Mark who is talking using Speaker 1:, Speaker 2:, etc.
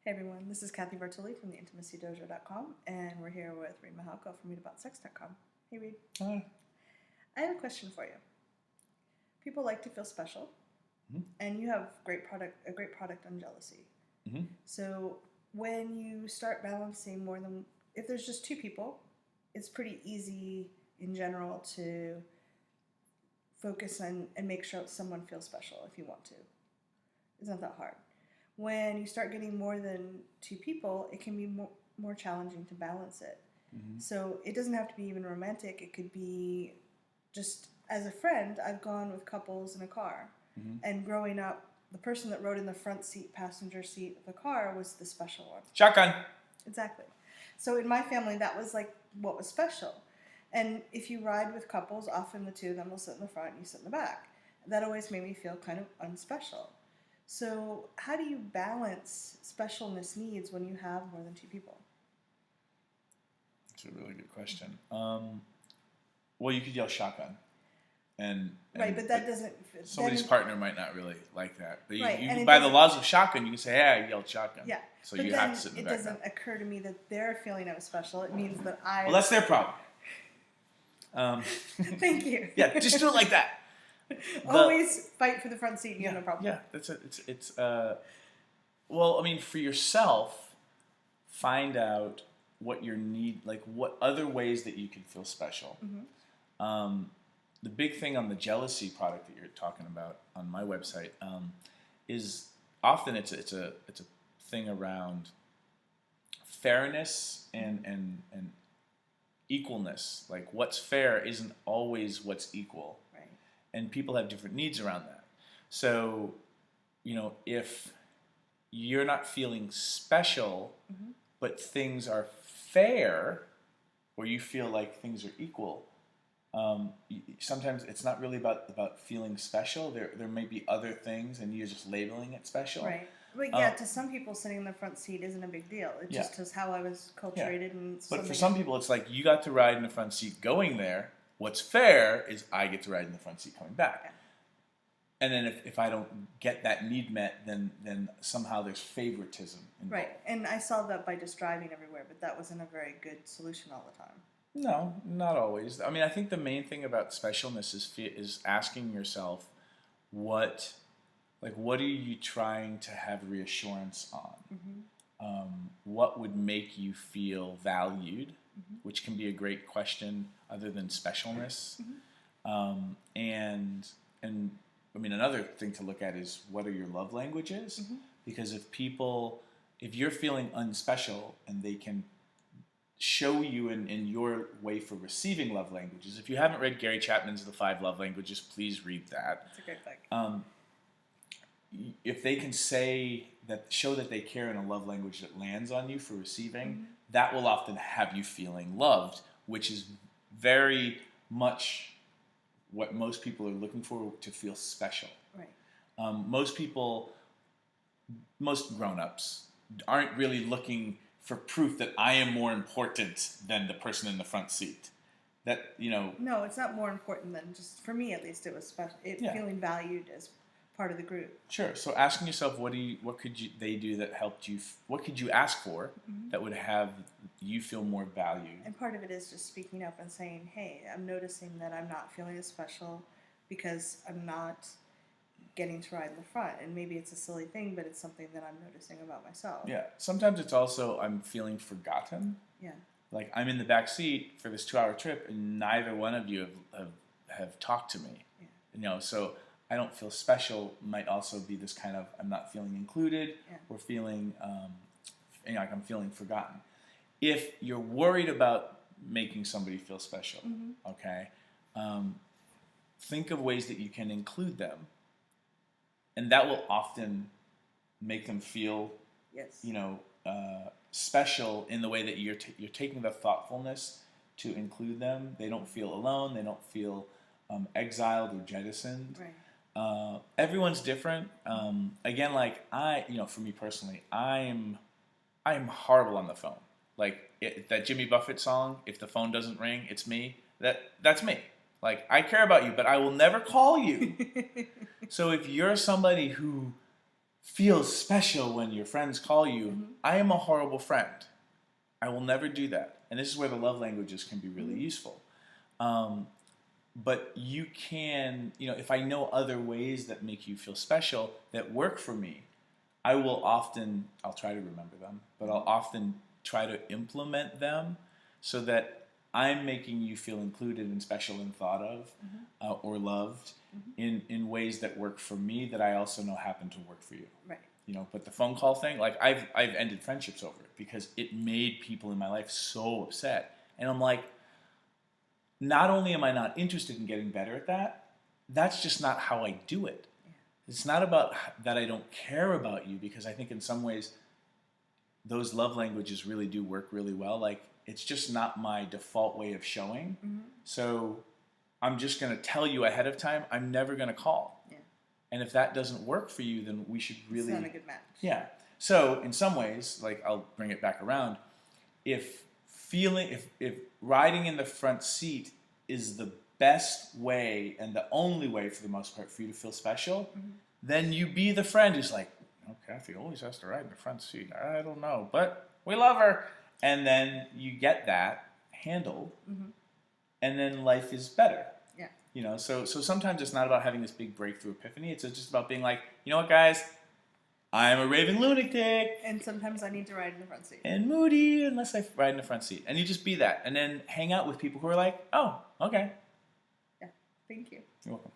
Speaker 1: Hey everyone, this is Cathy from TheIntimacyDojo.com, and we're here with Reid from ReidAboutSex.com. Hey Reid.
Speaker 2: Hi.
Speaker 1: I have a question for you. People like to feel special, and you have a great product on jealousy.
Speaker 2: Mm-hmm.
Speaker 1: So when you start balancing more than, if there's just two people, it's pretty easy in general to focus on and make sure someone feels special if you want to. It's not that hard. When you start getting more than two people, it can be more challenging to balance it.
Speaker 2: Mm-hmm.
Speaker 1: So it doesn't have to be even romantic. It could be just as a friend. I've gone with couples in a car.
Speaker 2: Mm-hmm.
Speaker 1: And growing up, the person that rode in the front seat, passenger seat of the car was the special one.
Speaker 2: Shotgun.
Speaker 1: Exactly. So in my family, that was like what was special. And if you ride with couples, often the two of them will sit in the front and you sit in the back. That always made me feel kind of unspecial. So how do you balance specialness needs when you have more than two people?
Speaker 2: That's a really good question. Well, you could yell shotgun. And
Speaker 1: right, but that doesn't...
Speaker 2: Somebody's partner might not really like that. But
Speaker 1: right,
Speaker 2: by the laws of shotgun, you can say, hey, I yelled shotgun.
Speaker 1: Yeah.
Speaker 2: So
Speaker 1: but
Speaker 2: you have to sit in the back.
Speaker 1: It doesn't occur to me that they're feeling I was special. It means that I...
Speaker 2: Well, that's their problem.
Speaker 1: Thank you.
Speaker 2: Yeah, just do it like that.
Speaker 1: Always fight for the front seat and you have no problem.
Speaker 2: Yeah, well, I mean, for yourself, find out what your need, like what other ways that you can feel special.
Speaker 1: Mm-hmm.
Speaker 2: The big thing on the jealousy product that you're talking about on my website is often it's a thing around fairness and equalness. Like what's fair isn't always what's equal. And people have different needs around that. So, if you're not feeling special,
Speaker 1: mm-hmm.
Speaker 2: but things are fair, or you feel like things are equal, sometimes it's not really about feeling special. There may be other things, and you're just labeling it special.
Speaker 1: Right. But yeah, to some people, sitting in the front seat isn't a big deal. It just is how I was culturated.
Speaker 2: Yeah.
Speaker 1: And
Speaker 2: but for some people, it's like you got to ride in the front seat going there. What's fair is I get to ride in the front seat coming back.
Speaker 1: Yeah.
Speaker 2: And then if I don't get that need met, then somehow there's favoritism involved.
Speaker 1: Right. And I saw that by just driving everywhere, but that wasn't a very good solution all the time.
Speaker 2: No, not always. I mean, I think the main thing about specialness is asking yourself what are you trying to have reassurance on?
Speaker 1: Mm-hmm.
Speaker 2: What would make you feel valued, which can be a great question other than specialness.
Speaker 1: Mm-hmm.
Speaker 2: And I mean, another thing to look at is what are your love languages?
Speaker 1: Mm-hmm.
Speaker 2: Because if you're feeling unspecial and they can show you in your way for receiving love languages. If you haven't read Gary Chapman's The 5 Love Languages, please read that.
Speaker 1: It's a great book.
Speaker 2: If they can show that they care in a love language that lands on you for receiving,
Speaker 1: mm-hmm.
Speaker 2: that will often have you feeling loved, which is very much what most people are looking for to feel special.
Speaker 1: Right.
Speaker 2: Most grown-ups aren't really looking for proof that I am more important than the person in the front seat.
Speaker 1: No, it's not more important than just, for me at least, it was special. Feeling valued as part of the group.
Speaker 2: Sure. So asking yourself, what could they do that helped you? What could you ask for
Speaker 1: mm-hmm.
Speaker 2: that would have you feel more valued?
Speaker 1: And part of it is just speaking up and saying, "Hey, I'm noticing that I'm not feeling as special because I'm not getting to ride in the front." And maybe it's a silly thing, but it's something that I'm noticing about myself.
Speaker 2: Yeah. Sometimes it's also I'm feeling forgotten.
Speaker 1: Yeah.
Speaker 2: Like I'm in the back seat for this 2-hour trip, and neither one of you have talked to me.
Speaker 1: Yeah.
Speaker 2: So. I don't feel special might also be this kind of I'm not feeling included or feeling like I'm feeling forgotten. If you're worried about making somebody feel special,
Speaker 1: mm-hmm.
Speaker 2: okay, think of ways that you can include them, and that will often make them feel special in the way that you're taking the thoughtfulness to include them. They don't feel alone. They don't feel exiled or jettisoned.
Speaker 1: Right.
Speaker 2: Everyone's different. Again, like for me personally, I'm horrible on the phone. Like that Jimmy Buffett song, "If the phone doesn't ring, it's me." That's me. Like I care about you, but I will never call you. So if you're somebody who feel special when your friends call you, I am a horrible friend. I will never do that. And this is where the love languages can be really useful. But you can, if I know other ways that make you feel special that work for me, I'll try to remember them, but I'll often try to implement them so that I'm making you feel included and special and thought of or loved in ways that work for me that I also know happen to work for you.
Speaker 1: Right.
Speaker 2: But the phone call thing, like I've ended friendships over it because it made people in my life so upset. And I'm like, not only am I not interested in getting better at that, that's just not how I do it. Yeah. It's not about that I don't care about you, because I think in some ways those love languages really do work really well. Like, it's just not my default way of showing. So I'm just going to tell you ahead of time, I'm never going to call. Yeah. And if that doesn't work for you, then we should really...
Speaker 1: It's not a good match.
Speaker 2: Yeah. So in some ways, like, I'll bring it back around. If riding in the front seat is the best way and the only way for the most part for you to feel special, then you be the friend who's like, Cathy always has to ride in the front seat. I don't know, but we love her. And then you get that handled, and then life is better. Yeah. So sometimes it's not about having this big breakthrough epiphany. It's just about being like, you know what, guys? I'm a raving lunatic.
Speaker 1: And sometimes I need to ride in the front seat.
Speaker 2: And moody unless I ride in the front seat. And you just be that. And then hang out with people who are like, oh, okay.
Speaker 1: Yeah. Thank you.
Speaker 2: You're welcome.